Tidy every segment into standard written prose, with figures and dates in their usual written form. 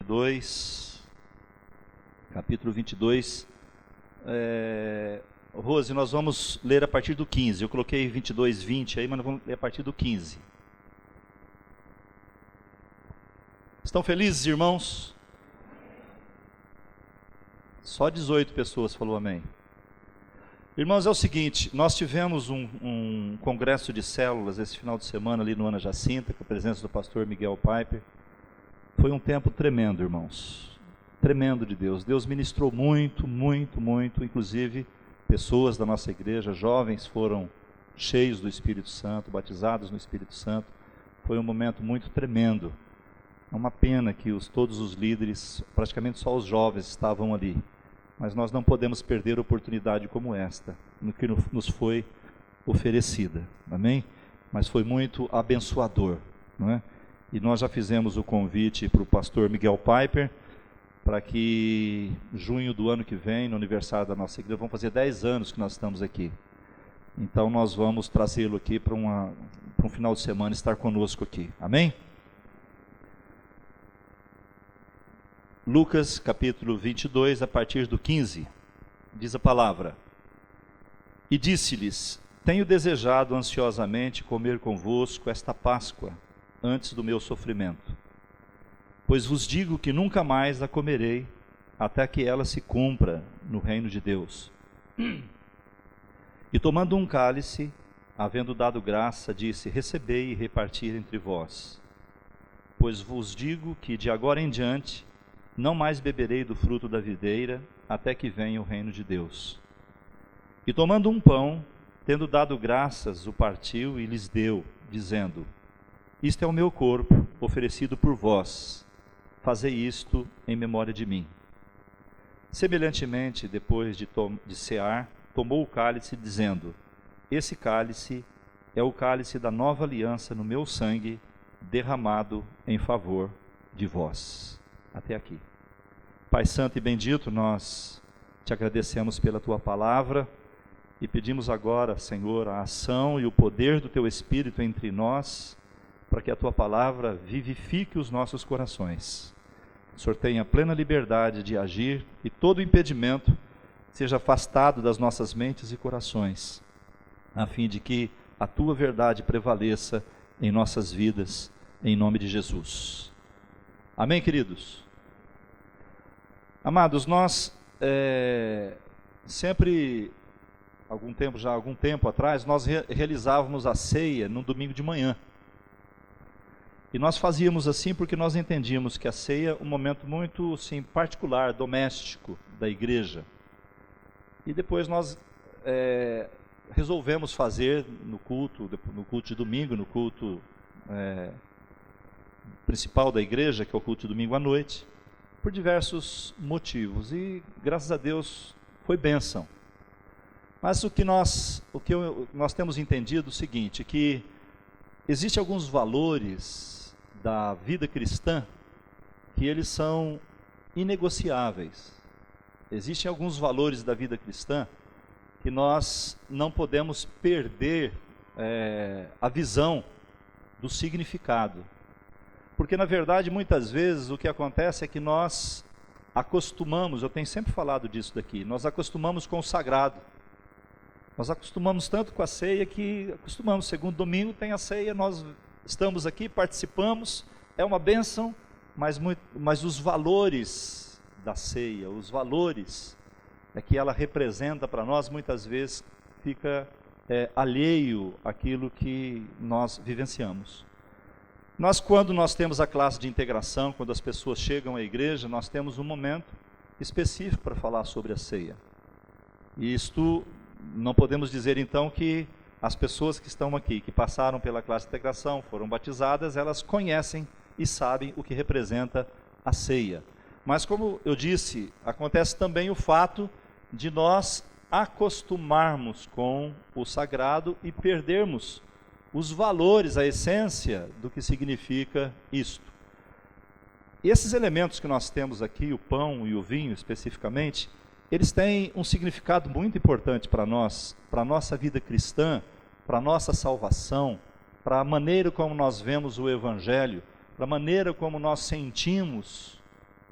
22, capítulo 22. Rose, nós vamos ler a partir do 15. Eu coloquei 22, 20 aí, mas nós vamos ler a partir do 15. Estão felizes, irmãos? Só 18 pessoas falou amém. Irmãos, é o seguinte, nós tivemos um congresso de células esse final de semana ali no Ana Jacinta, com a presença do pastor Miguel Piper. Foi um tempo tremendo, irmãos, tremendo de Deus. Deus ministrou muito, muito, muito, inclusive pessoas da nossa igreja, jovens foram cheios do Espírito Santo, batizados no Espírito Santo. Foi um momento muito tremendo. É uma pena que todos os líderes, praticamente só os jovens estavam ali. Mas nós não podemos perder oportunidade como esta, no que nos foi oferecida, amém? Mas foi muito abençoador, não é? E nós já fizemos o convite para o pastor Miguel Piper, para que junho do ano que vem, no aniversário da nossa igreja, vamos fazer 10 anos que nós estamos aqui. Então nós vamos trazê-lo aqui para um final de semana, estar conosco aqui, amém? Lucas capítulo 22, a partir do 15, diz a palavra: E disse-lhes: Tenho desejado ansiosamente comer convosco esta Páscoa, antes do meu sofrimento. Pois vos digo que nunca mais a comerei, até que ela se cumpra no reino de Deus. E tomando um cálice, havendo dado graça, disse: Recebei e reparti entre vós. Pois vos digo que de agora em diante não mais beberei do fruto da videira, até que venha o reino de Deus. E tomando um pão, tendo dado graças, o partiu e lhes deu, dizendo: Isto é o meu corpo, oferecido por vós. Fazei isto em memória de mim. Semelhantemente, depois de cear, tomou o cálice, dizendo: Esse cálice é o cálice da nova aliança no meu sangue, derramado em favor de vós. Até aqui. Pai Santo e bendito, nós te agradecemos pela tua palavra e pedimos agora, Senhor, a ação e o poder do teu Espírito entre nós, para que a tua palavra vivifique os nossos corações. O Senhor tenha plena liberdade de agir e todo impedimento seja afastado das nossas mentes e corações, a fim de que a tua verdade prevaleça em nossas vidas, em nome de Jesus. Amém, queridos? Amados, nós sempre, algum tempo atrás, nós realizávamos a ceia no domingo de manhã. E nós fazíamos assim porque nós entendíamos que a ceia é um momento muito assim, particular, doméstico da igreja. E depois nós resolvemos fazer no culto de domingo, no culto principal da igreja, que é o culto de domingo à noite, por diversos motivos, e graças a Deus foi bênção. Mas o que nós temos entendido é o seguinte, que existem alguns valores da vida cristã que eles são inegociáveis. Existem alguns valores da vida cristã que nós não podemos perder a visão do significado. Porque, na verdade, muitas vezes o que acontece é que nós acostumamos, eu tenho sempre falado disso daqui, nós acostumamos com o sagrado. Nós acostumamos tanto com a ceia que acostumamos, segundo domingo tem a ceia, nós estamos aqui, participamos, é uma bênção, mas os valores da ceia, os valores que ela representa para nós, muitas vezes fica alheio àquilo que nós vivenciamos. Quando nós temos a classe de integração, quando as pessoas chegam à igreja, nós temos um momento específico para falar sobre a ceia. E isto, não podemos dizer então que as pessoas que estão aqui, que passaram pela classe de integração, foram batizadas, elas conhecem e sabem o que representa a ceia. Mas como eu disse, acontece também o fato de nós acostumarmos com o sagrado e perdermos os valores, a essência do que significa isto. E esses elementos que nós temos aqui, o pão e o vinho especificamente, eles têm um significado muito importante para nós, para a nossa vida cristã, para a nossa salvação, para a maneira como nós vemos o Evangelho, para a maneira como nós sentimos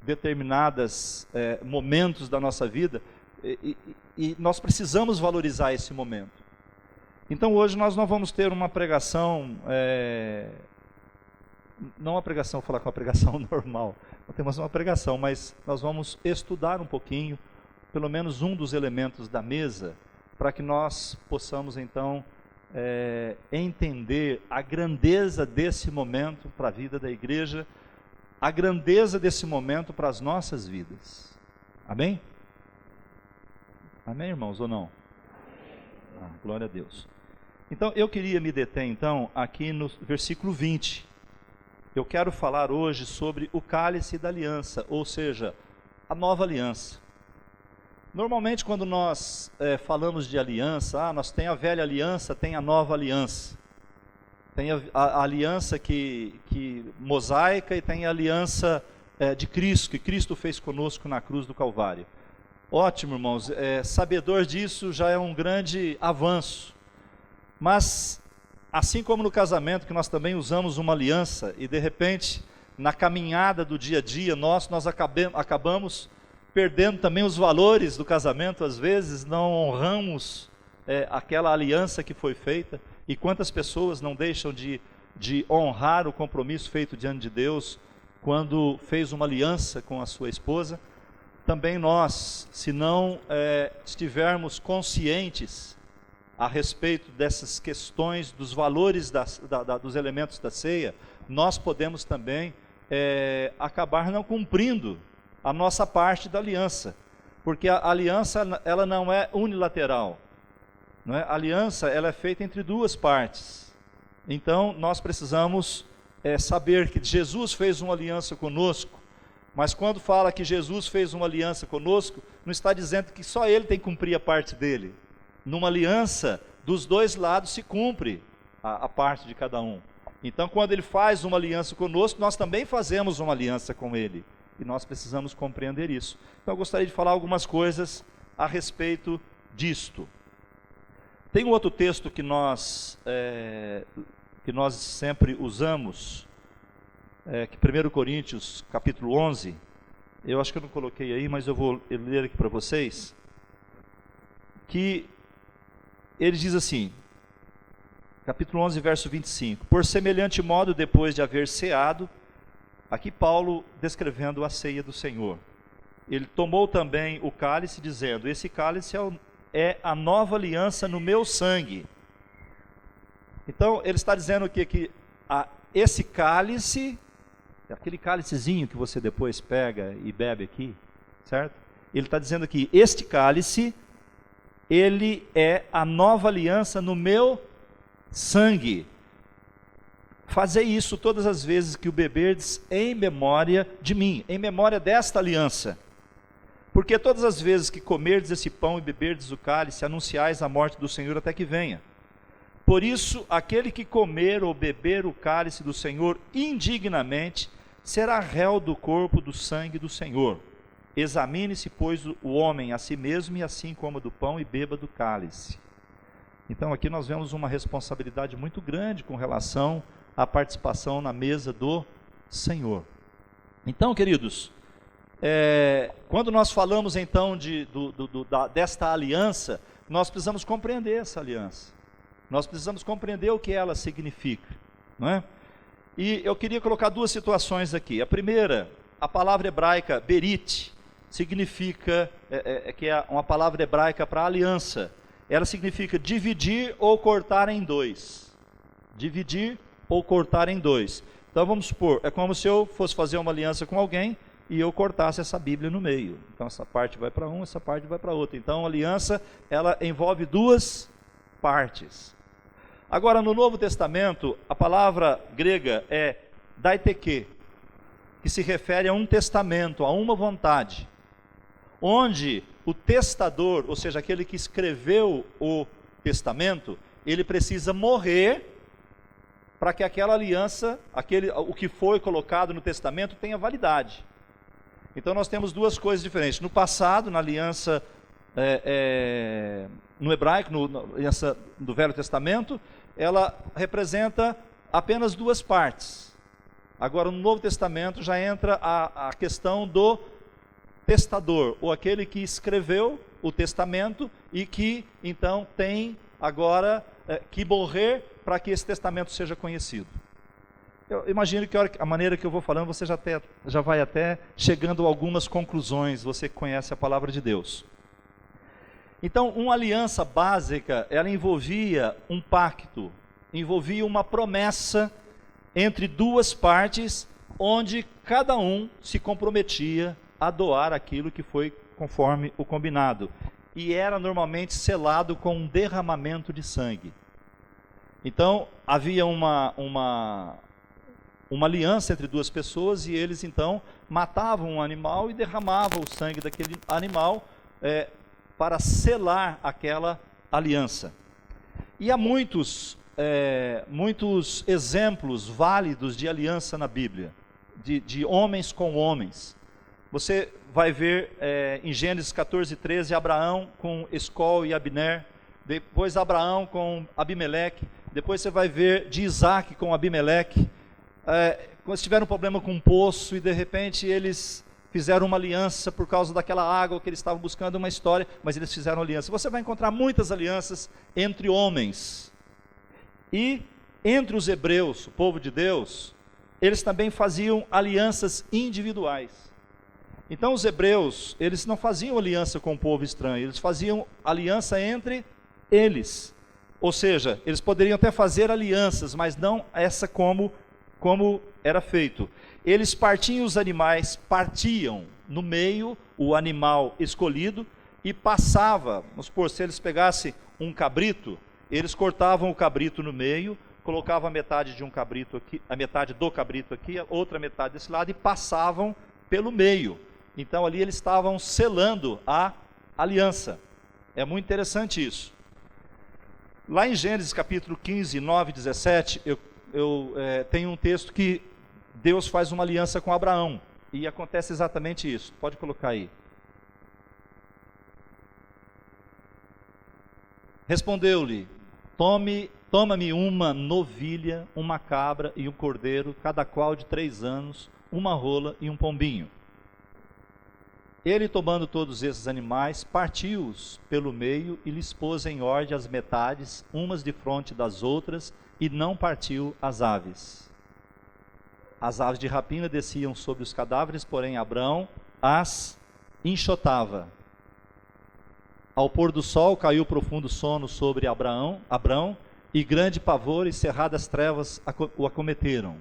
determinados momentos da nossa vida, e nós precisamos valorizar esse momento. Então hoje nós não vamos ter uma pregação, não uma pregação, vou falar com uma pregação normal, não temos uma pregação, mas nós vamos estudar um pouquinho, pelo menos um dos elementos da mesa, para que nós possamos então entender a grandeza desse momento para a vida da igreja, a grandeza desse momento para as nossas vidas. Amém? Amém, irmãos, ou não? Glória a Deus. Então, eu queria me deter, então, aqui no versículo 20. Eu quero falar hoje sobre o cálice da aliança, ou seja, a nova aliança. Normalmente, quando nós falamos de aliança, nós tem a velha aliança, tem a nova aliança. Tem a aliança mosaica e tem a aliança de Cristo, que Cristo fez conosco na cruz do Calvário. Ótimo, irmãos, sabedor disso já é um grande avanço. Mas, assim como no casamento, que nós também usamos uma aliança, e de repente, na caminhada do dia a dia, nós acabamos perdendo também os valores do casamento, às vezes não honramos aquela aliança que foi feita, e quantas pessoas não deixam de honrar o compromisso feito diante de Deus, quando fez uma aliança com a sua esposa. Também nós, se não estivermos conscientes a respeito dessas questões, dos valores dos elementos da ceia, nós podemos também acabar não cumprindo a nossa parte da aliança, porque a aliança ela não é unilateral, não é? A aliança ela é feita entre duas partes. Então nós precisamos saber que Jesus fez uma aliança conosco, mas quando fala que Jesus fez uma aliança conosco, não está dizendo que só ele tem que cumprir a parte dele. Numa aliança, dos dois lados se cumpre a parte de cada um. Então, quando ele faz uma aliança conosco, nós também fazemos uma aliança com ele. E nós precisamos compreender isso. Então, eu gostaria de falar algumas coisas a respeito disto. Tem um outro texto que nós sempre usamos, que 1 Coríntios, capítulo 11, eu acho que eu não coloquei aí, mas eu vou ler aqui para vocês, que ele diz assim, capítulo 11, verso 25, por semelhante modo, depois de haver ceado, aqui Paulo descrevendo a ceia do Senhor, ele tomou também o cálice, dizendo, esse cálice é a nova aliança no meu sangue. Então, ele está dizendo que esse cálice, aquele cálicezinho que você depois pega e bebe aqui, certo? Ele está dizendo que este cálice, ele é a nova aliança no meu sangue. Fazei isso todas as vezes que o beberdes em memória de mim, em memória desta aliança. Porque todas as vezes que comerdes esse pão e beberdes o cálice, anunciais a morte do Senhor até que venha. Por isso, aquele que comer ou beber o cálice do Senhor indignamente, será réu do corpo, do sangue do Senhor. Examine-se, pois, o homem a si mesmo, e assim coma do pão e beba do cálice. Então aqui nós vemos uma responsabilidade muito grande com relação à participação na mesa do Senhor. Então, queridos, quando nós falamos então desta aliança, nós precisamos compreender essa aliança. Nós precisamos compreender o que ela significa, não é? E eu queria colocar duas situações aqui. A primeira, a palavra hebraica berit, significa, que é uma palavra hebraica para aliança. Ela significa dividir ou cortar em dois. Dividir ou cortar em dois. Então vamos supor, é como se eu fosse fazer uma aliança com alguém e eu cortasse essa Bíblia no meio. Então essa parte vai para um, essa parte vai para outra. Então a aliança, ela envolve duas partes. Agora, no Novo Testamento, a palavra grega é daiteke, que se refere a um testamento, a uma vontade, onde o testador, ou seja, aquele que escreveu o testamento, ele precisa morrer para que aquela aliança, o que foi colocado no testamento, tenha validade. Então nós temos duas coisas diferentes. No passado, na aliança no hebraico, na aliança do Velho Testamento, ela representa apenas duas partes. Agora, no Novo Testamento já entra a questão do testador, ou aquele que escreveu o testamento e que então tem agora que morrer para que esse testamento seja conhecido. Eu imagino que a maneira que eu vou falando, você já vai até chegando a algumas conclusões, você que conhece a palavra de Deus. Então, uma aliança básica, ela envolvia um pacto, envolvia uma promessa entre duas partes, onde cada um se comprometia a doar aquilo que foi conforme o combinado. E era normalmente selado com um derramamento de sangue. Então, havia uma aliança entre duas pessoas e eles então matavam um animal e derramavam o sangue daquele animal para selar aquela aliança. E há muitos exemplos válidos de aliança na Bíblia, de homens com homens. Você vai ver em Gênesis 14:13, Abraão com Escol e Abner, depois Abraão com Abimeleque, depois você vai ver de Isaac com Abimeleque, quando eles tiveram um problema com um poço e de repente eles fizeram uma aliança por causa daquela água que eles estavam buscando, uma história, mas eles fizeram aliança. Você vai encontrar muitas alianças entre homens. E entre os hebreus, o povo de Deus, eles também faziam alianças individuais. Então os hebreus, eles não faziam aliança com o povo estranho, eles faziam aliança entre eles. Ou seja, eles poderiam até fazer alianças, mas não essa como era feito. Eles partiam os animais, partiam no meio o animal escolhido e passava, vamos supor, se eles pegassem um cabrito, eles cortavam o cabrito no meio, colocavam a metade de um cabrito aqui, a metade do cabrito aqui, a outra metade desse lado e passavam pelo meio. Então ali eles estavam selando a aliança. É muito interessante isso. Lá em Gênesis capítulo 15, 9 e 17, eu tenho um texto que Deus faz uma aliança com Abraão. E acontece exatamente isso. Pode colocar aí. Respondeu-lhe: toma-me uma novilha, uma cabra e um cordeiro, cada qual de 3 anos, uma rola e um pombinho. Ele, tomando todos esses animais, partiu-os pelo meio e lhes pôs em ordem as metades, umas defronte das outras, e não partiu as aves. As aves de rapina desciam sobre os cadáveres, porém Abrão as enxotava. Ao pôr do sol caiu profundo sono sobre Abrão, e grande pavor e cerradas trevas o acometeram.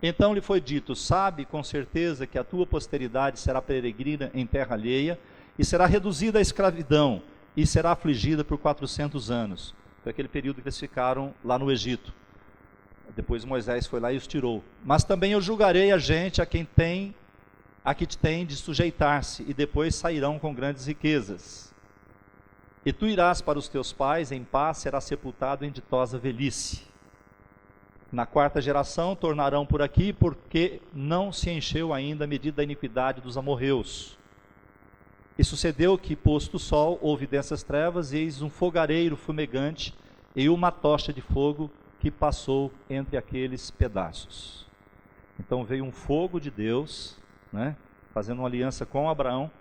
Então lhe foi dito: sabe com certeza que a tua posteridade será peregrina em terra alheia, e será reduzida à escravidão, e será afligida por 400 anos. Foi aquele período que eles ficaram lá no Egito. Depois Moisés foi lá e os tirou. Mas também eu julgarei a gente a que tem de sujeitar-se, e depois sairão com grandes riquezas. E tu irás para os teus pais, em paz serás sepultado em ditosa velhice. Na 4ª geração tornarão por aqui, porque não se encheu ainda a medida da iniquidade dos amorreus. E sucedeu que, posto o sol, houve densas trevas, e eis um fogareiro fumegante, e uma tocha de fogo que passou entre aqueles pedaços. Então veio um fogo de Deus, fazendo uma aliança com Abraão,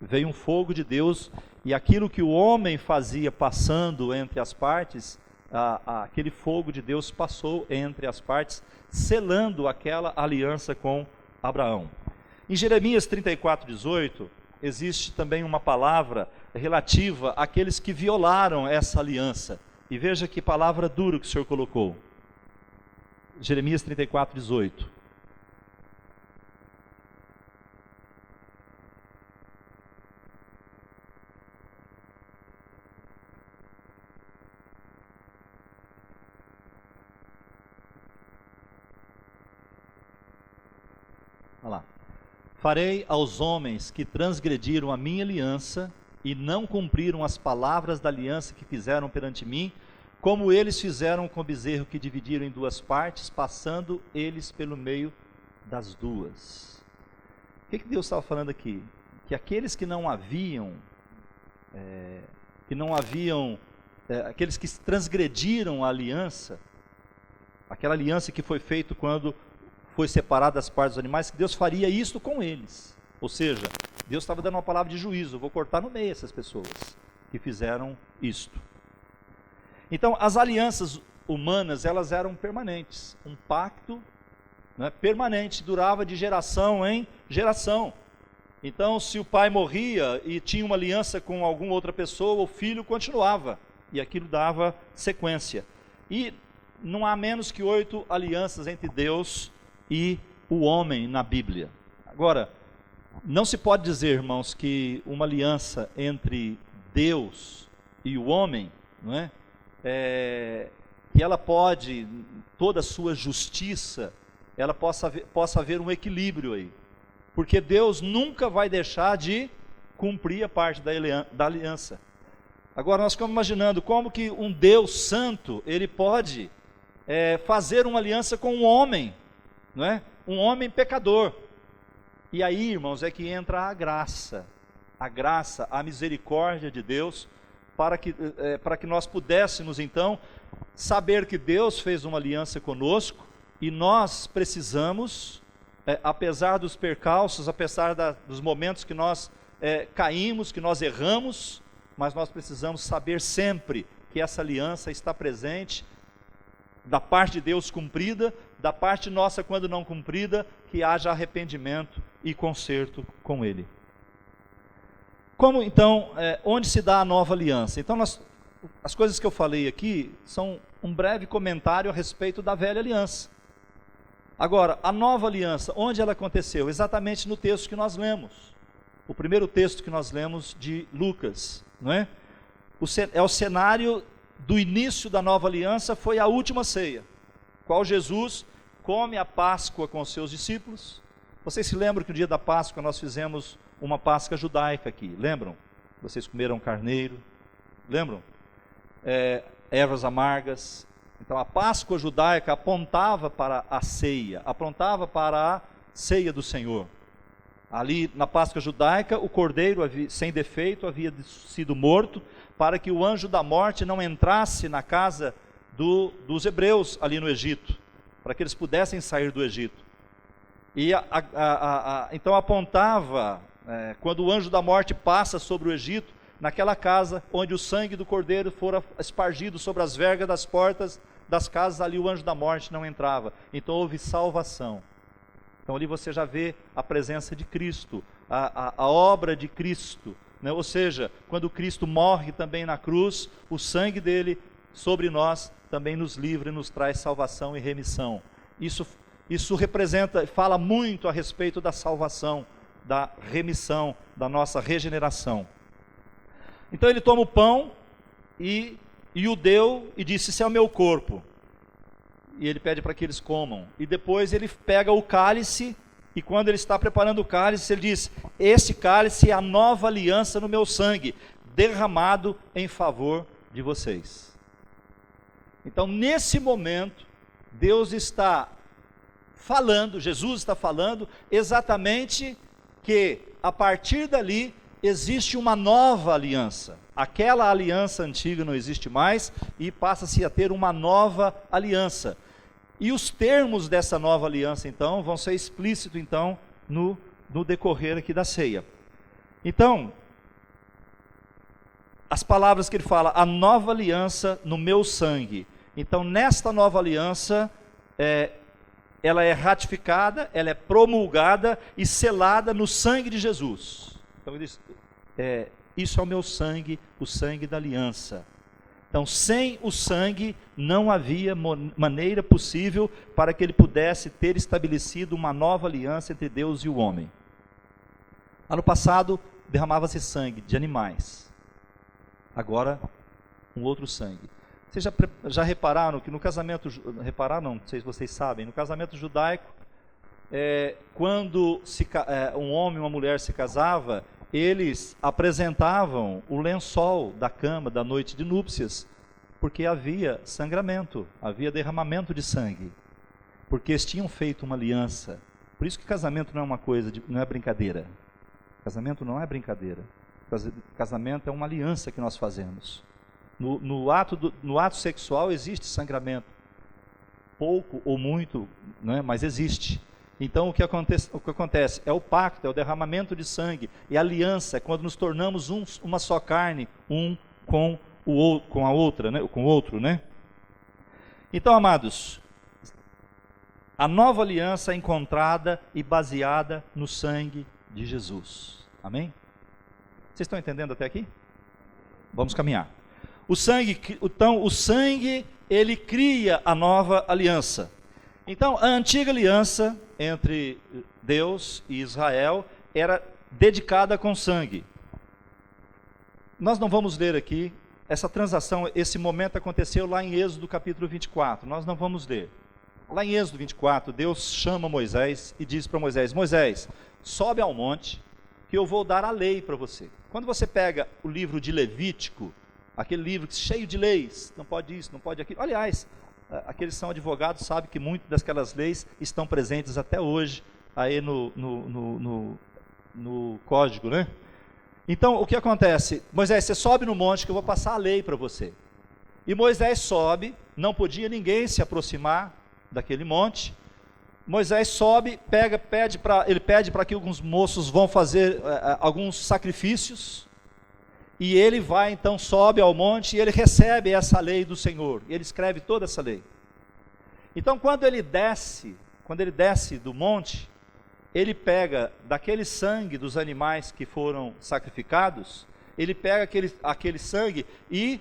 veio um fogo de Deus, e aquilo que o homem fazia passando entre as partes, aquele fogo de Deus passou entre as partes, selando aquela aliança com Abraão. Em Jeremias 34:18, existe também uma palavra relativa àqueles que violaram essa aliança. E veja que palavra dura que o Senhor colocou. Jeremias 34:18. Olha lá. Farei aos homens que transgrediram a minha aliança e não cumpriram as palavras da aliança que fizeram perante mim, como eles fizeram com o bezerro que dividiram em 2 partes, passando eles pelo meio das duas. O que Deus estava falando aqui? Que aqueles que não haviam, aqueles que transgrediram a aliança, aquela aliança que foi feita quando foi separado das partes dos animais, que Deus faria isto com eles. Ou seja, Deus estava dando uma palavra de juízo, eu vou cortar no meio essas pessoas que fizeram isto. Então, as alianças humanas, elas eram permanentes, um pacto, né, permanente, durava de geração em geração. Então, se o pai morria e tinha uma aliança com alguma outra pessoa, o filho continuava, e aquilo dava sequência. E não há menos que 8 alianças entre Deus e o homem na Bíblia. Agora, não se pode dizer, irmãos, que uma aliança entre Deus e o homem, não é? Que ela pode, toda a sua justiça, ela possa haver um equilíbrio aí. Porque Deus nunca vai deixar de cumprir a parte da aliança. Agora nós ficamos imaginando como que um Deus santo, ele pode fazer uma aliança com um homem, não é? Um homem pecador. E aí, irmãos, é que entra a graça, a misericórdia de Deus, para que nós pudéssemos então saber que Deus fez uma aliança conosco, e nós precisamos, apesar dos percalços, apesar dos momentos que nós caímos, que nós erramos, mas nós precisamos saber sempre que essa aliança está presente, da parte de Deus cumprida, da parte nossa quando não cumprida, que haja arrependimento e conserto com Ele. Como então, onde se dá a nova aliança? Então as coisas que eu falei aqui são um breve comentário a respeito da velha aliança. Agora, a nova aliança, onde ela aconteceu? Exatamente no texto que nós lemos. O primeiro texto que nós lemos de Lucas, não é? É o cenário do início da nova aliança, foi a última ceia, qual Jesus come a Páscoa com os seus discípulos. Vocês se lembram que no dia da Páscoa nós fizemos uma Páscoa judaica aqui, lembram? Vocês comeram carneiro, lembram? Ervas amargas. Então a Páscoa judaica apontava para a ceia, apontava para a ceia do Senhor. Ali na Páscoa judaica, o cordeiro sem defeito havia sido morto, para que o anjo da morte não entrasse na casa dos hebreus ali no Egito, para que eles pudessem sair do Egito. E então apontava, quando o anjo da morte passa sobre o Egito, naquela casa onde o sangue do cordeiro fora espargido sobre as vergas das portas das casas, ali o anjo da morte não entrava. Então houve salvação. Então ali você já vê a presença de Cristo, a obra de Cristo, né? Ou seja, quando Cristo morre também na cruz, o sangue dele sobre nós também nos livra e nos traz salvação e remissão. Isso representa, fala muito a respeito da salvação, da remissão, da nossa regeneração. Então ele toma o pão e o deu e disse: isso é o meu corpo. E ele pede para que eles comam. E depois ele pega o cálice, e quando ele está preparando o cálice, ele diz: esse cálice é a nova aliança no meu sangue, derramado em favor de vocês. Então nesse momento, Deus está falando, Jesus está falando exatamente que a partir dali existe uma nova aliança. Aquela aliança antiga não existe mais e passa-se a ter uma nova aliança. E os termos dessa nova aliança então vão ser explícitos então no decorrer aqui da ceia. Então, as palavras que ele fala: a nova aliança no meu sangue. Então nesta nova aliança, ela é ratificada, ela é promulgada e selada no sangue de Jesus. Então ele diz, isso é o meu sangue, o sangue da aliança. Então sem o sangue não havia maneira possível para que ele pudesse ter estabelecido uma nova aliança entre Deus e o homem. Ano passado derramava-se sangue de animais, agora um outro sangue. Vocês já repararam que no casamento, não sei se vocês sabem, no casamento judaico, quando um homem e uma mulher se casava, eles apresentavam o lençol da cama da noite de núpcias, porque havia sangramento, havia derramamento de sangue, porque eles tinham feito uma aliança. Por isso que casamento não é uma coisa, não é brincadeira. Casamento não é brincadeira. Casamento é uma aliança que nós fazemos. No ato sexual existe sangramento, pouco ou muito, né, mas existe. Então o que acontece? É o pacto, é o derramamento de sangue, é a aliança, é quando nos tornamos uma só carne, um com com a outra, né? Com o outro, né? Então, amados, a nova aliança é encontrada e baseada no sangue de Jesus. Amém? Vocês estão entendendo até aqui? Vamos caminhar. O sangue, ele cria a nova aliança. Então, a antiga aliança entre Deus e Israel era dedicada com sangue. Nós não vamos ler aqui, essa transação, esse momento aconteceu lá em Êxodo capítulo 24, nós não vamos ler. Lá em Êxodo 24, Deus chama Moisés e diz para Moisés: Moisés, sobe ao monte, que eu vou dar a lei para você. Quando você pega o livro de Levítico, aquele livro cheio de leis, não pode isso, não pode aquilo. Aliás, aqueles que são advogados sabem que muitas daquelas leis estão presentes até hoje, aí no código, né? Então, o que acontece? Moisés, você sobe no monte que eu vou passar a lei para você. E Moisés sobe, não podia ninguém se aproximar daquele monte. Moisés sobe, ele pede para que alguns moços vão fazer alguns sacrifícios, e ele vai, então, sobe ao monte, e ele recebe essa lei do Senhor, e ele escreve toda essa lei. Então, quando ele desce do monte, ele pega daquele sangue dos animais que foram sacrificados, ele pega aquele sangue e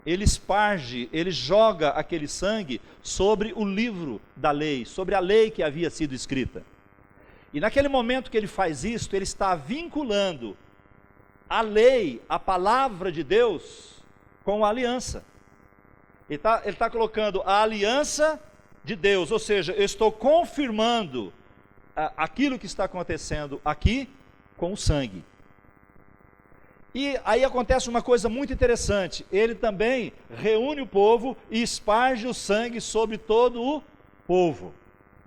ele esparge, ele joga aquele sangue sobre o livro da lei, sobre a lei que havia sido escrita. E naquele momento que ele faz isso, ele está vinculando a lei, a palavra de Deus, com a aliança. Ele está colocando a aliança de Deus, ou seja, eu estou confirmando aquilo que está acontecendo aqui com o sangue. E aí acontece uma coisa muito interessante, ele também reúne o povo e esparge o sangue sobre todo o povo.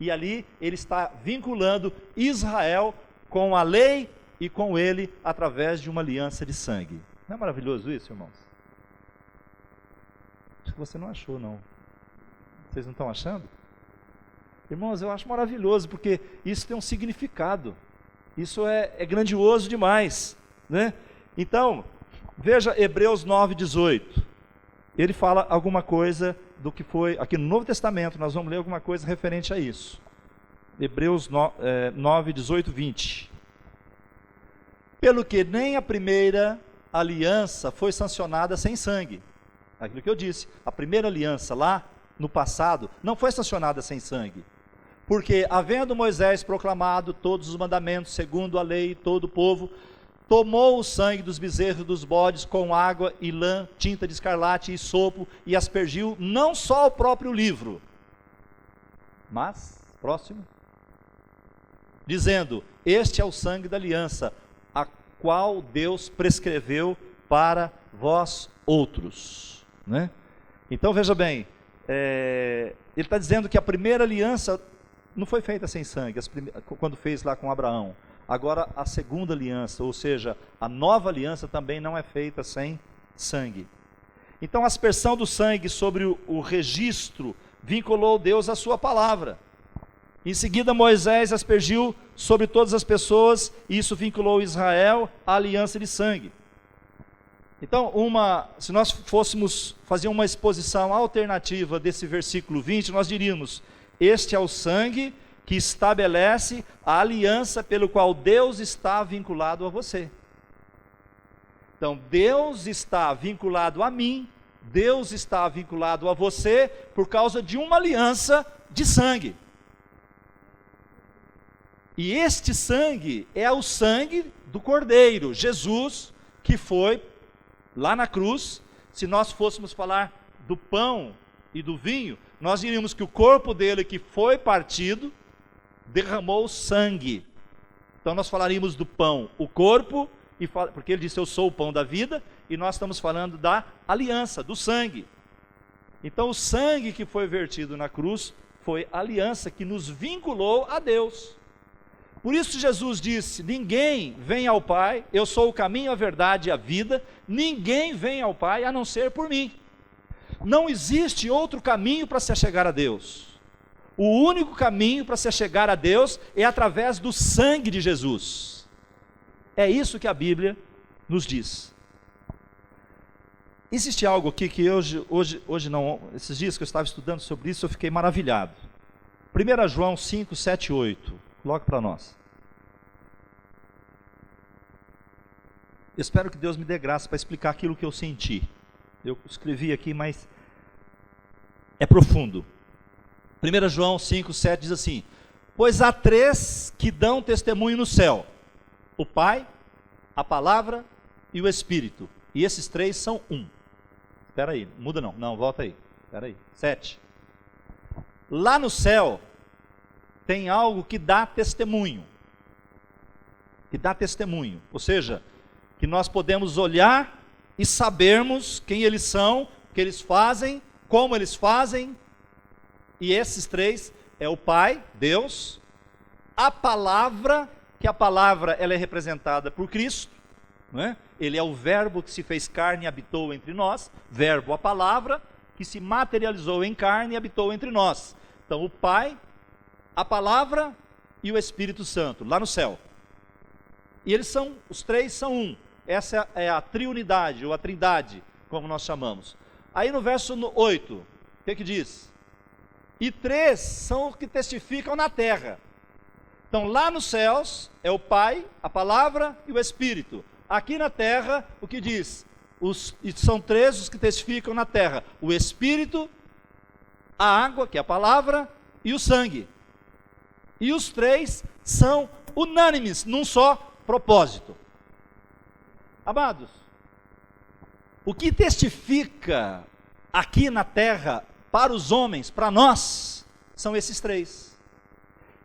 E ali ele está vinculando Israel com a lei e com ele através de uma aliança de sangue. Não é maravilhoso isso, irmãos? Acho que você não achou, não. Vocês não estão achando? Irmãos, eu acho maravilhoso, porque isso tem um significado. Isso é grandioso demais, né? Então, veja Hebreus 9:18. Ele fala alguma coisa do que foi, aqui no Novo Testamento, nós vamos ler alguma coisa referente a isso. Hebreus 9:18, 20. Pelo que nem a primeira aliança foi sancionada sem sangue. Aquilo que eu disse, a primeira aliança lá no passado não foi sancionada sem sangue. Porque, havendo Moisés proclamado todos os mandamentos segundo a lei, todo o povo tomou o sangue dos bezerros e dos bodes com água e lã, tinta de escarlate e sopo, e aspergiu não só o próprio livro, mas, próximo, dizendo: este é o sangue da aliança, a qual Deus prescreveu para vós outros, né? Então veja bem, ele está dizendo que a primeira aliança não foi feita sem sangue, quando fez lá com Abraão. Agora a segunda aliança, ou seja, a nova aliança também não é feita sem sangue. Então a aspersão do sangue sobre o registro vinculou Deus à sua palavra. Em seguida Moisés aspergiu sobre todas as pessoas, e isso vinculou Israel à aliança de sangue. Então, se nós fôssemos fazer uma exposição alternativa desse versículo 20, nós diríamos: este é o sangue que estabelece a aliança pelo qual Deus está vinculado a você. Então, Deus está vinculado a mim, Deus está vinculado a você por causa de uma aliança de sangue. E este sangue é o sangue do Cordeiro, Jesus, que foi lá na cruz. Se nós fôssemos falar do pão e do vinho, nós diríamos que o corpo dele que foi partido derramou sangue. Então nós falaríamos do pão, o corpo, porque ele disse: eu sou o pão da vida, e nós estamos falando da aliança, do sangue. Então o sangue que foi vertido na cruz foi a aliança que nos vinculou a Deus. Por isso Jesus disse: ninguém vem ao Pai, eu sou o caminho, a verdade e a vida, ninguém vem ao Pai a não ser por mim. Não existe outro caminho para se achegar a Deus. O único caminho para se chegar a Deus é através do sangue de Jesus. É isso que a Bíblia nos diz. Existe algo aqui que hoje não, esses dias que eu estava estudando sobre isso, eu fiquei maravilhado. 1 João 5, 7 e 8, coloque para nós. Eu espero que Deus me dê graça para explicar aquilo que eu senti. Eu escrevi aqui, mas é profundo. 1 João 5, 7 diz assim: pois há três que dão testemunho no céu: o Pai, a Palavra e o Espírito. E esses três são um. Espera aí, muda não, volta aí. Espera aí, 7. Lá no céu tem algo que dá testemunho. Que dá testemunho, ou seja, que nós podemos olhar e sabermos quem eles são, o que eles fazem, como eles fazem. E esses três é o Pai, Deus, a Palavra, que a palavra ela é representada por Cristo, não é? Ele é o verbo que se fez carne e habitou entre nós, verbo, a palavra, que se materializou em carne e habitou entre nós. Então o Pai, a Palavra e o Espírito Santo, lá no céu. E eles são, os três são um. Essa é a triunidade, ou a trindade, como nós chamamos. Aí no verso 8, o que diz? E três são os que testificam na terra. Então lá nos céus é o Pai, a Palavra e o Espírito. Aqui na terra, o que diz? São três os que testificam na terra: o Espírito, a água, que é a palavra, e o sangue. E os três são unânimes num só propósito. Amados, o que testifica aqui na terra para os homens, para nós, são esses três.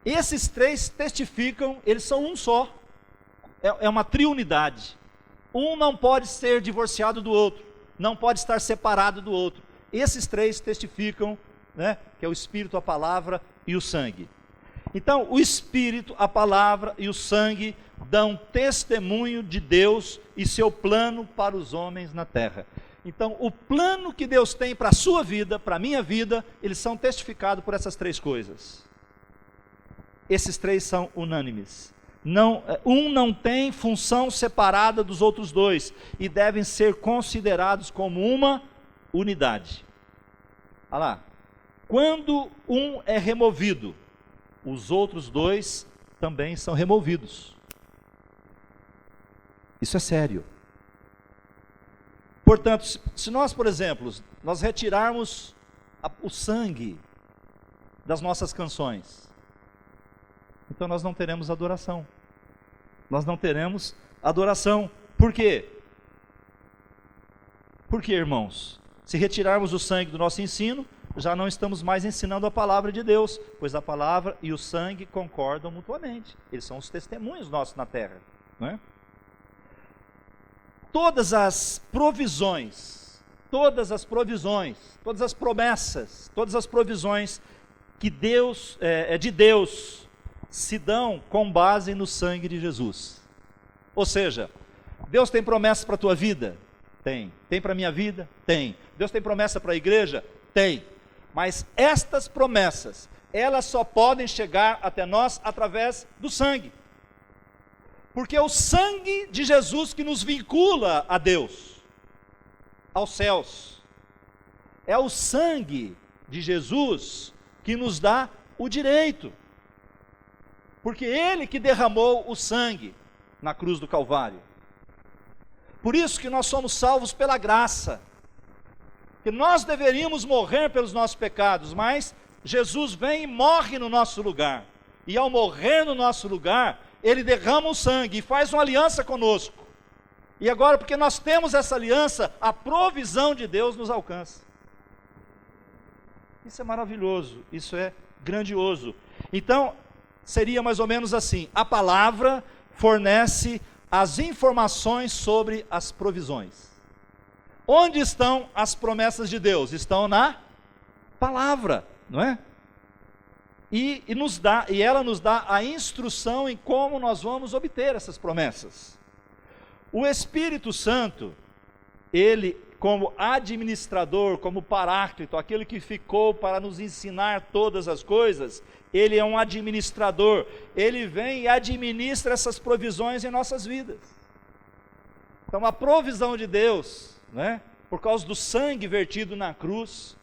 Esses três testificam, eles são um só. É uma triunidade. Um não pode ser divorciado do outro, não pode estar separado do outro. Esses três testificam, né, que é o Espírito, a Palavra e o sangue. Então, o Espírito, a Palavra e o sangue dão testemunho de Deus e seu plano para os homens na terra. Então, o plano que Deus tem para a sua vida, para a minha vida, eles são testificados por essas três coisas. Esses três são unânimes. Um não tem função separada dos outros dois e devem ser considerados como uma unidade. Olha lá, quando um é removido, os outros dois também são removidos. Isso é sério. Portanto, se nós, por exemplo, nós retirarmos o sangue das nossas canções, então nós não teremos adoração. Nós não teremos adoração. Por quê? Porque, irmãos, se retirarmos o sangue do nosso ensino, já não estamos mais ensinando a palavra de Deus, pois a palavra e o sangue concordam mutuamente. Eles são os testemunhos nossos na terra, não é? Todas as provisões, todas as promessas, todas as provisões que Deus, de Deus, se dão com base no sangue de Jesus. Ou seja, Deus tem promessas para a tua vida? Tem. Tem para a minha vida? Tem. Deus tem promessa para a igreja? Tem. Mas estas promessas, elas só podem chegar até nós através do sangue. Porque é o sangue de Jesus que nos vincula a Deus, aos céus. É o sangue de Jesus que nos dá o direito. Porque Ele que derramou o sangue na cruz do Calvário. Por isso que nós somos salvos pela graça. Que nós deveríamos morrer pelos nossos pecados, mas Jesus vem e morre no nosso lugar. E ao morrer no nosso lugar, Ele derrama o sangue e faz uma aliança conosco. E agora, porque nós temos essa aliança, a provisão de Deus nos alcança. Isso é maravilhoso, isso é grandioso. Então, seria mais ou menos assim: a palavra fornece as informações sobre as provisões. Onde estão as promessas de Deus? Estão na palavra, não é? E ela nos dá a instrução em como nós vamos obter essas promessas. O Espírito Santo, ele como administrador, como paráclito, aquele que ficou para nos ensinar todas as coisas, ele é um administrador, ele vem e administra essas provisões em nossas vidas. Então a provisão de Deus, né, por causa do sangue vertido na cruz,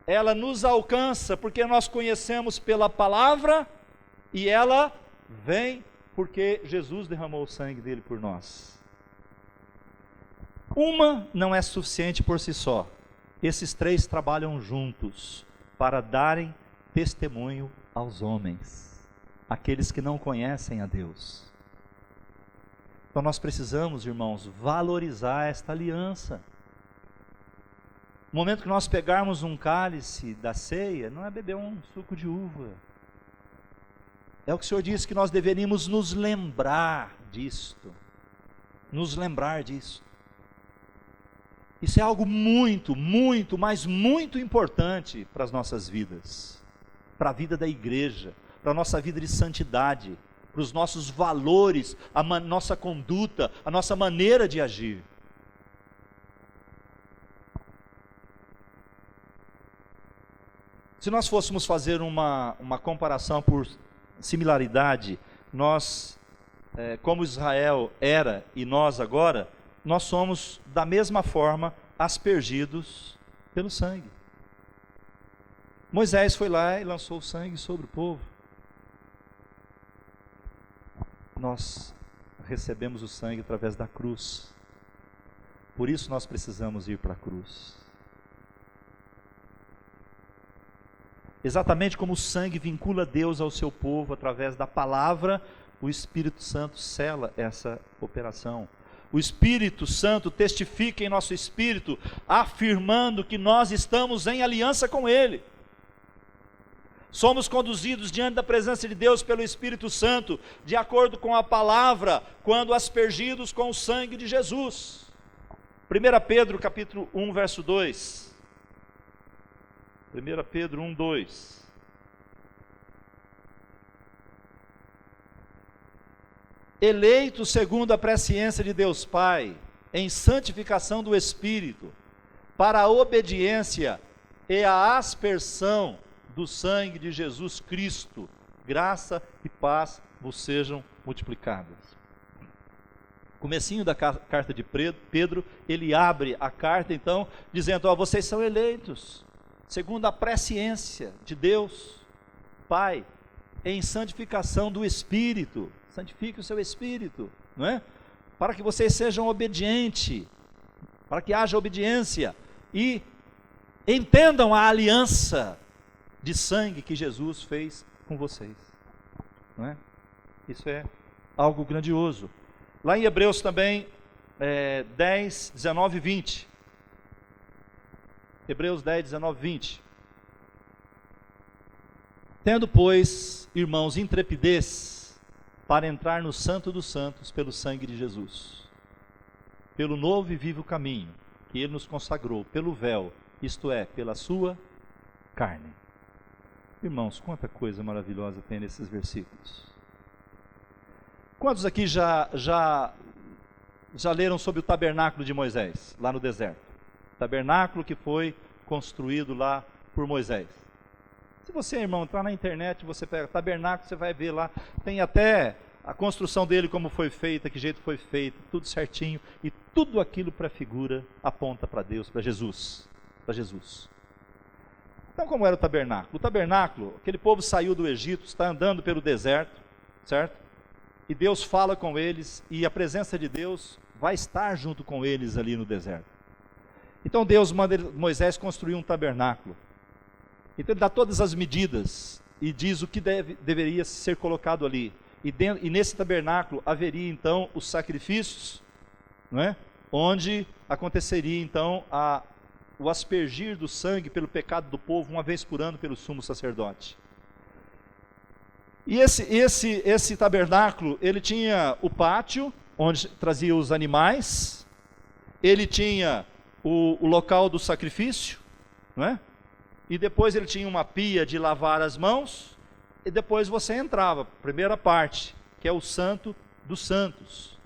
ela nos alcança porque nós conhecemos pela palavra, e ela vem porque Jesus derramou o sangue dele por nós. Uma não é suficiente por si só. Esses três trabalham juntos para darem testemunho aos homens, aqueles que não conhecem a Deus. Então nós precisamos, irmãos, valorizar esta aliança. No momento que nós pegarmos um cálice da ceia, não é beber um suco de uva. É o que o Senhor disse, que nós deveríamos nos lembrar disto. Nos lembrar disso. Isso é algo muito, muito, mas muito importante para as nossas vidas. Para a vida da igreja, para a nossa vida de santidade, para os nossos valores, a nossa conduta, a nossa maneira de agir. Se nós fôssemos fazer uma comparação por similaridade, nós, como Israel era e nós agora, nós somos da mesma forma aspergidos pelo sangue. Moisés foi lá e lançou o sangue sobre o povo. Nós recebemos o sangue através da cruz. Por isso nós precisamos ir para a cruz. Exatamente como o sangue vincula Deus ao seu povo através da palavra, o Espírito Santo sela essa operação. O Espírito Santo testifica em nosso espírito, afirmando que nós estamos em aliança com Ele. Somos conduzidos diante da presença de Deus pelo Espírito Santo, de acordo com a palavra, quando aspergidos com o sangue de Jesus. 1 Pedro capítulo 1, verso 2. 1 Pedro 1, 2. Eleito segundo a presciência de Deus Pai, em santificação do Espírito, para a obediência e a aspersão do sangue de Jesus Cristo, graça e paz vos sejam multiplicadas. Comecinho da carta de Pedro, ele abre a carta então, dizendo, vocês são eleitos, segundo a presciência de Deus Pai, em santificação do Espírito. Santifique o seu espírito, não é? Para que vocês sejam obedientes, para que haja obediência e entendam a aliança de sangue que Jesus fez com vocês, não é? Isso é algo grandioso. Lá em Hebreus também, 10, 19 e 20. Hebreus 10, 19 e 20. Tendo, pois, irmãos, intrepidez para entrar no Santo dos Santos pelo sangue de Jesus, pelo novo e vivo caminho que Ele nos consagrou, pelo véu, isto é, pela sua carne. Irmãos, quanta coisa maravilhosa tem nesses versículos. Quantos aqui já leram sobre o tabernáculo de Moisés, lá no deserto? Tabernáculo que foi construído lá por Moisés. Se você, irmão, entrar na internet, você pega tabernáculo, você vai ver lá, tem até a construção dele, como foi feita, que jeito foi feito, tudo certinho, e tudo aquilo para a figura aponta para Deus, para Jesus, para Jesus. Então, como era o tabernáculo? O tabernáculo, aquele povo saiu do Egito, está andando pelo deserto, certo? E Deus fala com eles, e a presença de Deus vai estar junto com eles ali no deserto. Então Deus manda Moisés construir um tabernáculo. Então ele dá todas as medidas e diz o que deveria ser colocado ali. E nesse tabernáculo haveria então os sacrifícios, não é? Onde aconteceria então o aspergir do sangue pelo pecado do povo uma vez por ano pelo sumo sacerdote. E esse tabernáculo, ele tinha o pátio, onde trazia os animais, ele tinha o local do sacrifício, não é? E depois ele tinha uma pia de lavar as mãos, e depois você entrava, primeira parte, que é o Santo dos Santos.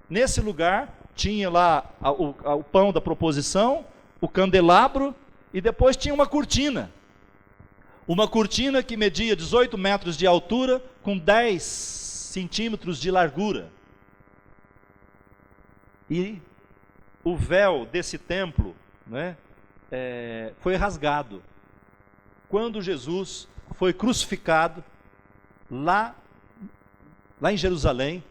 Nesse lugar tinha lá o pão da proposição, o candelabro, e depois tinha uma cortina. Uma cortina que media 18 metros de altura, com 10 centímetros de largura. E o véu desse templo, né, foi rasgado quando Jesus foi crucificado lá em Jerusalém.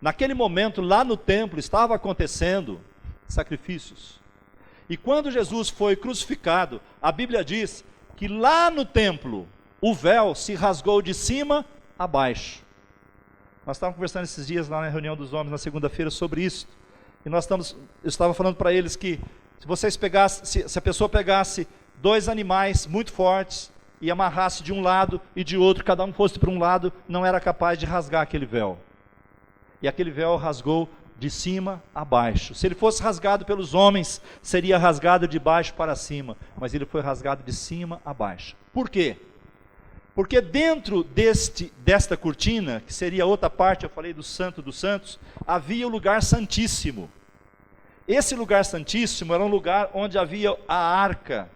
Naquele momento, lá no templo, estava acontecendo sacrifícios. E quando Jesus foi crucificado, a Bíblia diz que lá no templo, o véu se rasgou de cima a baixo. Nós estávamos conversando esses dias lá na reunião dos homens, na segunda-feira, sobre isso. E eu estava falando para eles que se a pessoa pegasse 2 animais muito fortes e amarrasse de um lado e de outro, cada um fosse para um lado, não era capaz de rasgar aquele véu. E aquele véu rasgou de cima a baixo. Se ele fosse rasgado pelos homens, seria rasgado de baixo para cima, mas ele foi rasgado de cima a baixo. Por quê? Porque dentro desta cortina, que seria outra parte, eu falei do Santo dos Santos, havia o lugar santíssimo. Esse lugar santíssimo era um lugar onde havia a arca.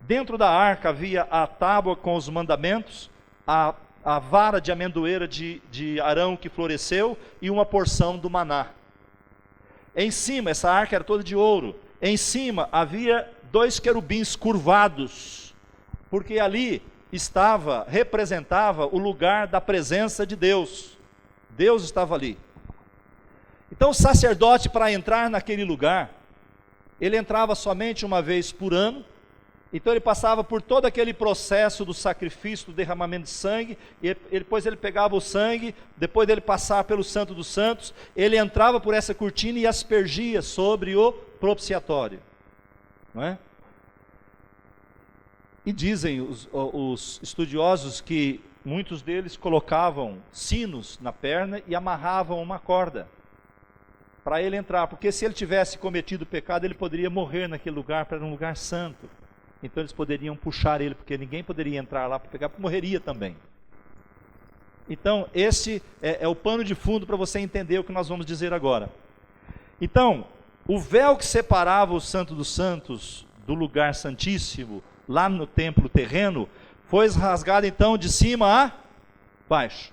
Dentro da arca havia a tábua com os mandamentos, a vara de amendoeira de Arão que floresceu e uma porção do maná. Em cima, essa arca era toda de ouro. Em cima havia 2 querubins curvados, porque ali representava o lugar da presença de Deus. Deus estava ali. Então o sacerdote, para entrar naquele lugar, ele entrava somente uma vez por ano. Então ele passava por todo aquele processo do sacrifício, do derramamento de sangue, e depois ele pegava o sangue, depois dele passar pelo Santo dos Santos, ele entrava por essa cortina e aspergia sobre o propiciatório, não é? E dizem os estudiosos que muitos deles colocavam sinos na perna e amarravam uma corda para ele entrar, porque se ele tivesse cometido pecado, ele poderia morrer naquele lugar, para um lugar santo. Então eles poderiam puxar ele, porque ninguém poderia entrar lá para pegar, porque morreria também. Então esse é o pano de fundo para você entender o que nós vamos dizer agora. Então, o véu que separava o Santo dos Santos do lugar santíssimo, lá no templo terreno, foi rasgado então de cima a baixo.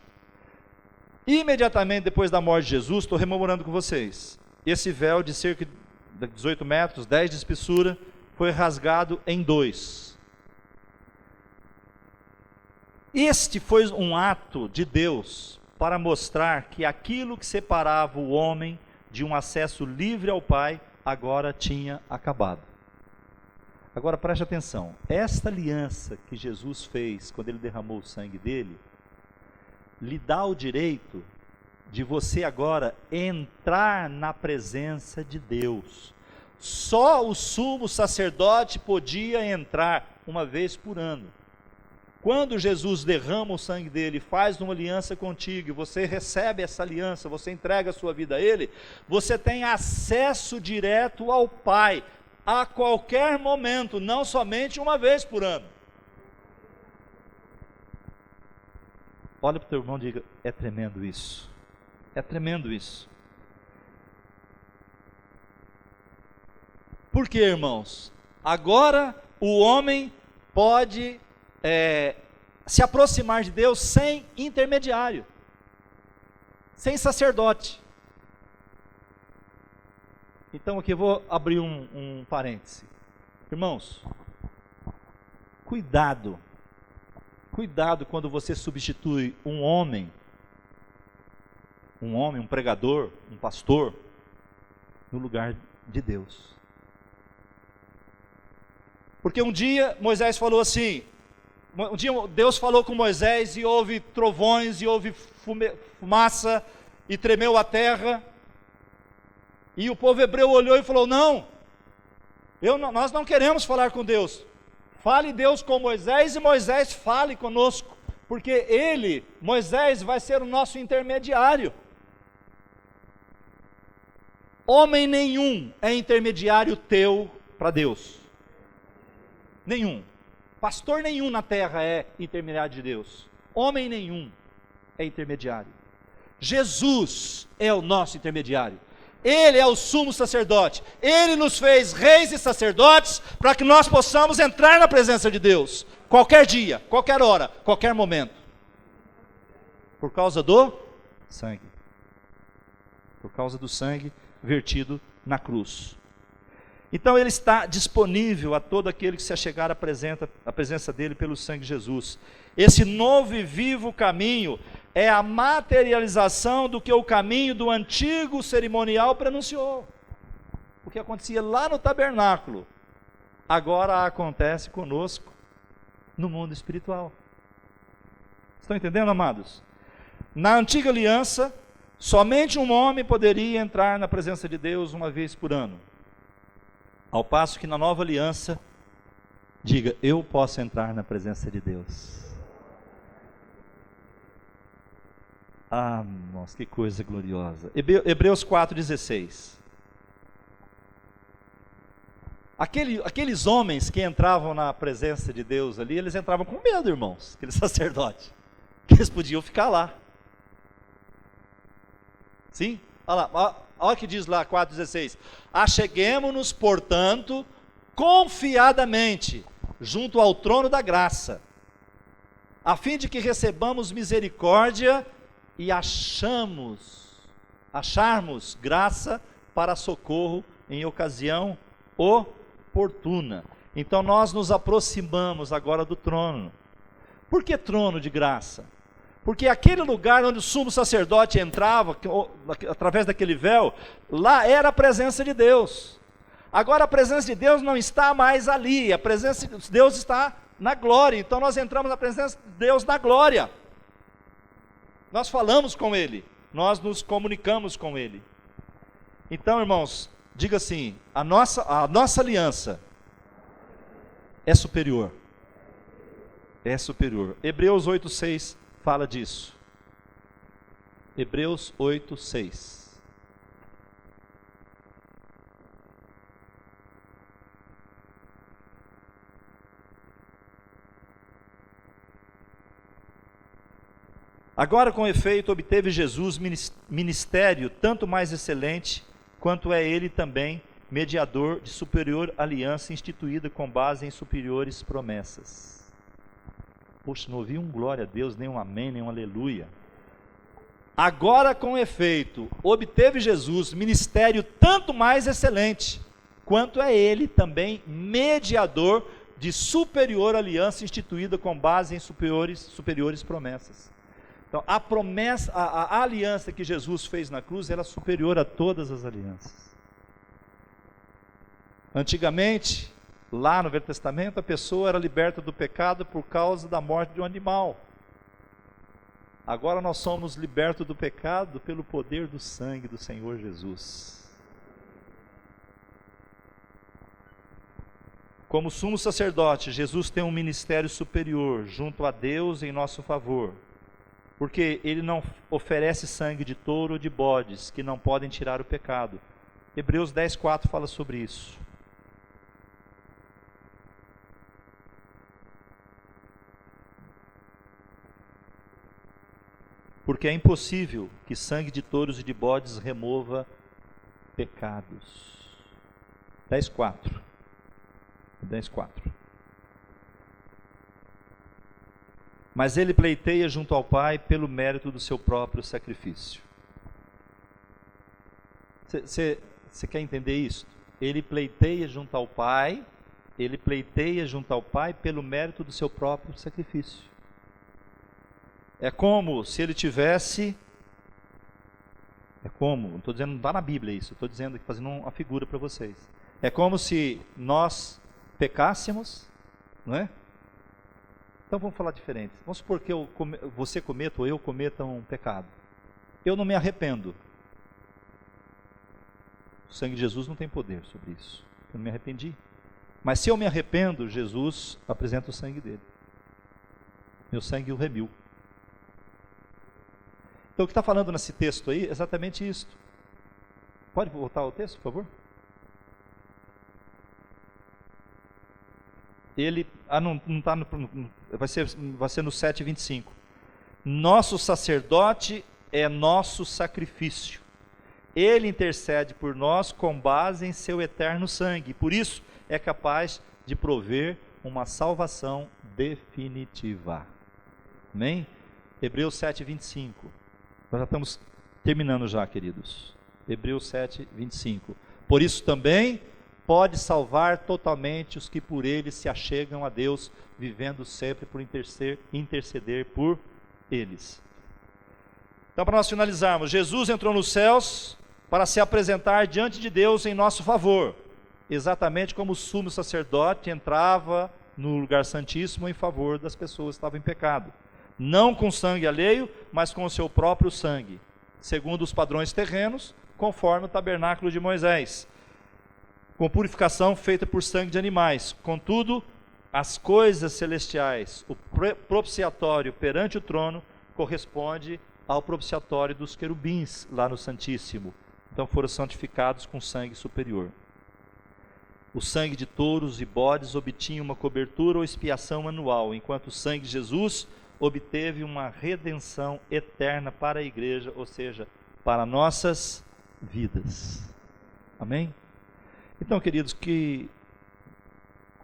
Imediatamente depois da morte de Jesus, estou rememorando com vocês, esse véu de cerca de 18 metros, 10 de espessura, foi rasgado em 2. Este foi um ato de Deus para mostrar que aquilo que separava o homem de um acesso livre ao Pai, agora tinha acabado. Agora preste atenção, esta aliança que Jesus fez quando ele derramou o sangue dele, lhe dá o direito de você agora entrar na presença de Deus. Só o sumo sacerdote podia entrar uma vez por ano. Quando Jesus derrama o sangue dele, faz uma aliança contigo, e você recebe essa aliança, você entrega a sua vida a ele, você tem acesso direto ao Pai, a qualquer momento, não somente uma vez por ano. Olha para o teu irmão e diga, é tremendo isso. É tremendo isso. Por quê, irmãos? Agora o homem pode se aproximar de Deus sem intermediário, sem sacerdote. Então aqui eu vou abrir um parêntese. Irmãos, cuidado quando você substitui um homem, um pregador, um pastor, no lugar de Deus. Porque um dia Moisés falou assim, um dia Deus falou com Moisés e houve trovões e houve fumaça e tremeu a terra, e o povo hebreu olhou e falou, nós não queremos falar com Deus. Fale Deus com Moisés e Moisés fale conosco, porque Moisés vai ser o nosso intermediário. Homem nenhum é intermediário teu para Deus. Nenhum. Pastor nenhum na terra é intermediário de Deus. Homem nenhum é intermediário. Jesus é o nosso intermediário. Ele é o sumo sacerdote. Ele nos fez reis e sacerdotes para que nós possamos entrar na presença de Deus. Qualquer dia, qualquer hora, qualquer momento. Por causa do sangue. Por causa do sangue vertido na cruz. Então ele está disponível a todo aquele que se achegar à presença dele pelo sangue de Jesus. Esse novo e vivo caminho é a materialização do que o caminho do antigo cerimonial prenunciou. O que acontecia lá no tabernáculo, agora acontece conosco no mundo espiritual. Estão entendendo, amados? Na antiga aliança, somente um homem poderia entrar na presença de Deus uma vez por ano. Ao passo que na nova aliança, diga, eu posso entrar na presença de Deus. Ah, nossa, que coisa gloriosa. Hebreus 4,16. Aqueles homens que entravam na presença de Deus ali, eles entravam com medo, irmãos, aqueles sacerdotes, que eles podiam ficar lá. Sim? Olha lá, olha o que diz lá 4,16. Acheguemo-nos, portanto, confiadamente, junto ao trono da graça, a fim de que recebamos misericórdia e acharmos graça para socorro em ocasião oportuna. Então nós nos aproximamos agora do trono. Por que trono de graça? Porque aquele lugar onde o sumo sacerdote entrava, através daquele véu, lá era a presença de Deus. Agora a presença de Deus não está mais ali, a presença de Deus está na glória. Então nós entramos na presença de Deus na glória. Nós falamos com Ele, nós nos comunicamos com Ele. Então, irmãos, diga assim, a nossa aliança é superior. É superior. Hebreus 8,6 fala disso. Hebreus 8,6. Agora, com efeito, obteve Jesus ministério tanto mais excelente, quanto é ele também mediador de superior aliança instituída com base em superiores promessas. Poxa, não ouvi um glória a Deus, nem um amém, nem um aleluia. Agora, com efeito, obteve Jesus ministério tanto mais excelente, quanto é ele também mediador de superior aliança instituída com base em superiores promessas. Então, a promessa, a aliança que Jesus fez na cruz, era superior a todas as alianças. Antigamente, lá no Velho Testamento, a pessoa era liberta do pecado por causa da morte de um animal. Agora nós somos libertos do pecado pelo poder do sangue do Senhor Jesus. Como sumo sacerdote, Jesus tem um ministério superior junto a Deus em nosso favor. Porque ele não oferece sangue de touro ou de bodes, que não podem tirar o pecado. Hebreus 10,4 fala sobre isso. Porque é impossível que sangue de touros e de bodes remova pecados. 10,4. 10,4. Mas ele pleiteia junto ao Pai pelo mérito do seu próprio sacrifício. Você quer entender isso? Ele pleiteia junto ao Pai, pelo mérito do seu próprio sacrifício. É como se ele tivesse, não estou dizendo, não está na Bíblia isso, estou dizendo aqui, fazendo uma figura para vocês. É como se nós pecássemos, não é? Então vamos falar diferente. Vamos supor que você cometa ou eu cometa um pecado. Eu não me arrependo. O sangue de Jesus não tem poder sobre isso. Eu não me arrependi. Mas se eu me arrependo, Jesus apresenta o sangue dele. Meu sangue o remiu. Então o que está falando nesse texto aí é exatamente isso. Pode voltar ao texto, por favor? Ele, não está vai ser no 7,25. Nosso sacerdote é nosso sacrifício. Ele intercede por nós com base em seu eterno sangue. Por isso é capaz de prover uma salvação definitiva. Amém? Hebreus 7:25. Nós já estamos terminando já, queridos. Hebreus 7:25. Por isso também pode salvar totalmente os que por ele se achegam a Deus, vivendo sempre por interceder por eles. Então, para nós finalizarmos, Jesus entrou nos céus para se apresentar diante de Deus em nosso favor, exatamente como o sumo sacerdote entrava no lugar santíssimo em favor das pessoas que estavam em pecado, não com sangue alheio, mas com o seu próprio sangue, segundo os padrões terrenos, conforme o tabernáculo de Moisés, com purificação feita por sangue de animais. Contudo, as coisas celestiais, o propiciatório perante o trono, corresponde ao propiciatório dos querubins lá no Santíssimo. Então foram santificados com sangue superior. O sangue de touros e bodes obtinha uma cobertura ou expiação anual, enquanto o sangue de Jesus obteve uma redenção eterna para a igreja, ou seja, para nossas vidas. Amém? Então, queridos,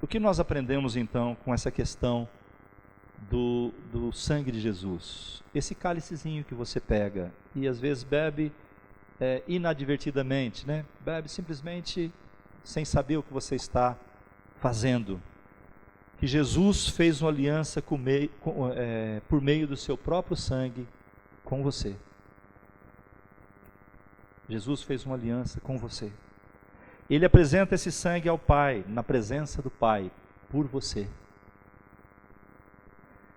o que nós aprendemos então com essa questão do sangue de Jesus? Esse cálicezinho que você pega e às vezes bebe inadvertidamente, né? Bebe simplesmente sem saber o que você está fazendo. Que Jesus fez uma aliança por meio do seu próprio sangue com você. Jesus fez uma aliança com você. Ele apresenta esse sangue ao Pai, na presença do Pai, por você.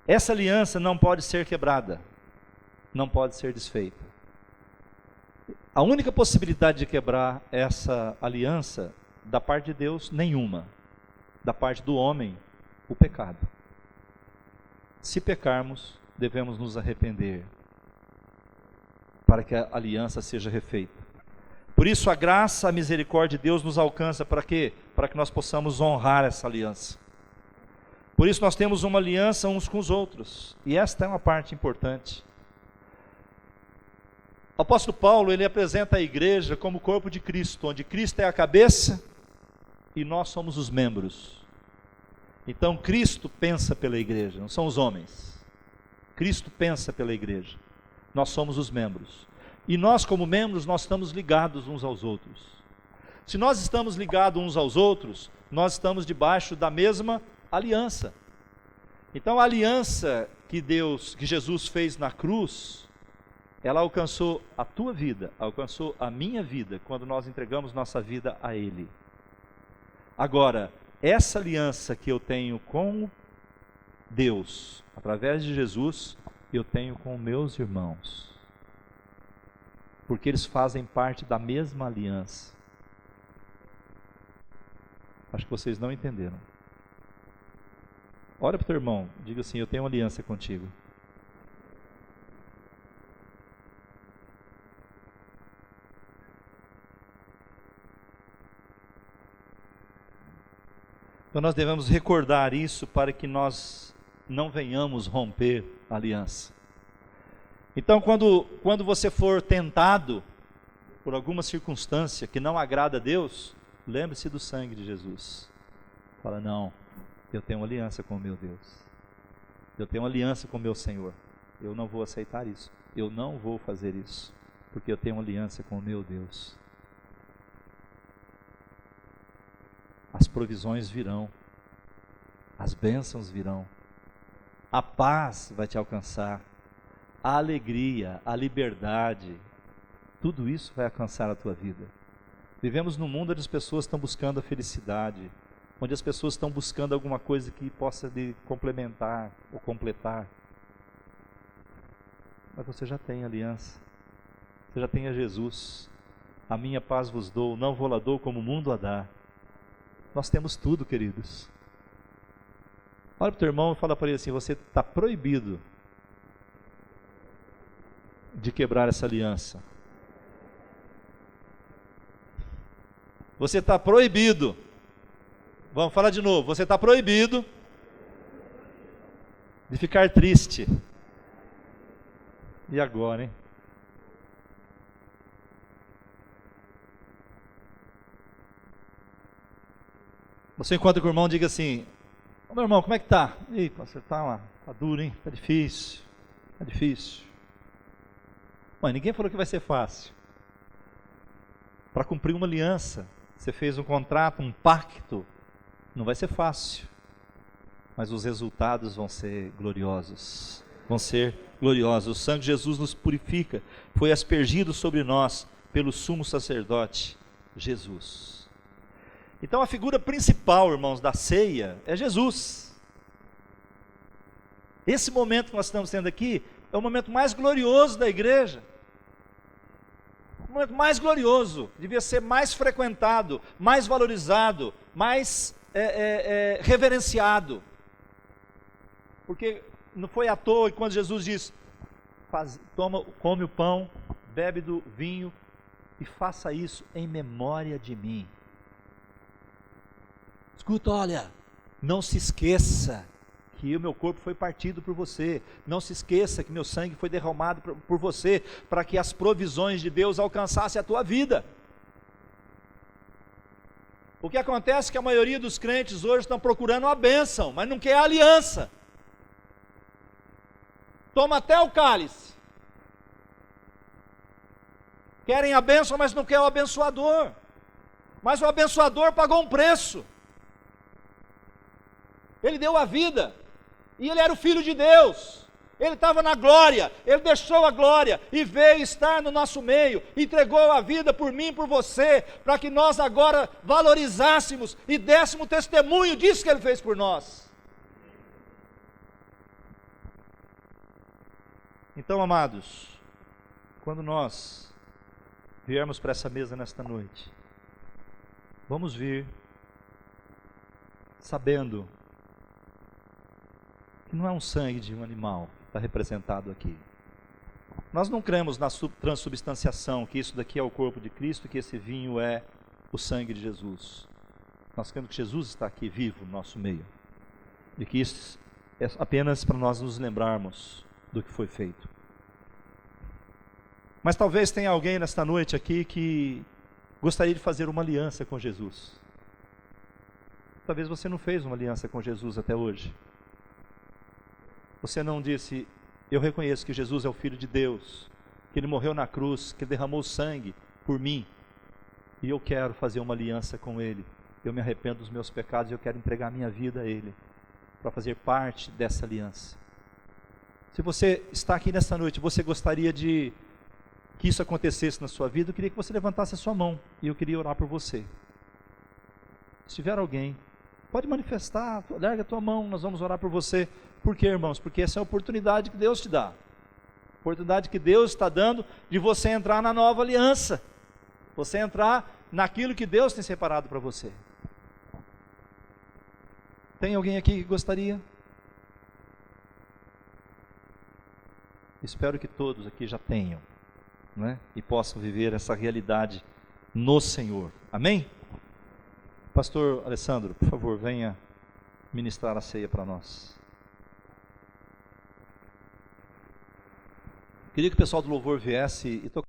Essa aliança não pode ser quebrada, não pode ser desfeita. A única possibilidade de quebrar essa aliança, da parte de Deus, nenhuma. Da parte do homem, o pecado. Se pecarmos, devemos nos arrepender, para que a aliança seja refeita. Por isso a graça, a misericórdia de Deus nos alcança para quê? Para que nós possamos honrar essa aliança. Por isso nós temos uma aliança uns com os outros, e esta é uma parte importante. O apóstolo Paulo, ele apresenta a igreja como o corpo de Cristo, onde Cristo é a cabeça e nós somos os membros. Então Cristo pensa pela igreja, não são os homens. Cristo pensa pela igreja, nós somos os membros. E nós, como membros, nós estamos ligados uns aos outros. Se nós estamos ligados uns aos outros, nós estamos debaixo da mesma aliança. Então a aliança que Jesus fez na cruz, ela alcançou a tua vida, alcançou a minha vida, quando nós entregamos nossa vida a Ele. Agora, essa aliança que eu tenho com Deus, através de Jesus, eu tenho com meus irmãos. Porque eles fazem parte da mesma aliança. Acho que vocês não entenderam. Olha para o teu irmão, diga assim: eu tenho uma aliança contigo. Então nós devemos recordar isso para que nós não venhamos romper a aliança. Então quando você for tentado por alguma circunstância que não agrada a Deus, lembre-se do sangue de Jesus. Fala: não, eu tenho uma aliança com o meu Deus. Eu tenho uma aliança com o meu Senhor. Eu não vou aceitar isso. Eu não vou fazer isso, porque eu tenho uma aliança com o meu Deus. As provisões virão, as bênçãos virão, a paz vai te alcançar, a alegria, a liberdade, tudo isso vai alcançar a tua vida. Vivemos num mundo onde as pessoas estão buscando a felicidade, onde as pessoas estão buscando alguma coisa que possa lhe complementar ou completar. Mas você já tem aliança, você já tem a Jesus. A minha paz vos dou, não vou lá dou como o mundo a dá. Nós temos tudo, queridos. Olha para o teu irmão e fala para ele assim: você está proibido de quebrar essa aliança. Você está proibido. Vamos falar de novo. Você está proibido de ficar triste. E agora, hein? Você encontra com o irmão, diga assim: ô, meu irmão, como é que tá? Ih, pastor, tá duro, hein? Tá difícil. Tá difícil. Mas ninguém falou que vai ser fácil. Para cumprir uma aliança, você fez um contrato, um pacto, não vai ser fácil. Mas os resultados vão ser gloriosos. Vão ser gloriosos. O sangue de Jesus nos purifica. Foi aspergido sobre nós pelo sumo sacerdote, Jesus. Então a figura principal, irmãos, da ceia é Jesus. Esse momento que nós estamos tendo aqui é o momento mais glorioso da igreja. O momento mais glorioso, devia ser mais frequentado, mais valorizado, mais reverenciado. Porque não foi à toa que quando Jesus diz: come o pão, bebe do vinho e faça isso em memória de mim. Escuta, olha, não se esqueça que o meu corpo foi partido por você, não se esqueça que meu sangue foi derramado por você, para que as provisões de Deus alcançassem a tua vida. O que acontece é que a maioria dos crentes hoje estão procurando a bênção, mas não quer a aliança. Toma até o cálice. Querem a bênção, mas não quer o abençoador. Mas o abençoador pagou um preço. Ele deu a vida. E ele era o Filho de Deus. Ele estava na glória. Ele deixou a glória e veio estar no nosso meio. Entregou a vida por mim e por você, para que nós agora valorizássemos e dessemos testemunho disso que ele fez por nós. Então, amados, quando nós viermos para essa mesa nesta noite, vamos vir sabendo que não é um sangue de um animal que está representado aqui. Nós não cremos na transubstanciação, que isso daqui é o corpo de Cristo, que esse vinho é o sangue de Jesus. Nós cremos que Jesus está aqui vivo no nosso meio, e que isso é apenas para nós nos lembrarmos do que foi feito. Mas talvez tenha alguém nesta noite aqui que gostaria de fazer uma aliança com Jesus. Talvez você não fez uma aliança com Jesus até hoje. Você não disse: eu reconheço que Jesus é o Filho de Deus, que Ele morreu na cruz, que Ele derramou sangue por mim, e eu quero fazer uma aliança com Ele. Eu me arrependo dos meus pecados e eu quero entregar a minha vida a Ele, para fazer parte dessa aliança. Se você está aqui nesta noite, você gostaria de que isso acontecesse na sua vida, eu queria que você levantasse a sua mão, e eu queria orar por você. Se tiver alguém, pode manifestar, larga a tua mão, nós vamos orar por você. Por quê, irmãos? Porque essa é a oportunidade que Deus te dá, oportunidade que Deus está dando de você entrar na nova aliança, você entrar naquilo que Deus tem separado para você. Tem alguém aqui que gostaria? Espero que todos aqui já tenham, né? E possam viver essa realidade no Senhor. Amém? Pastor Alessandro, por favor, venha ministrar a ceia para nós. Queria que o pessoal do louvor viesse e tocasse.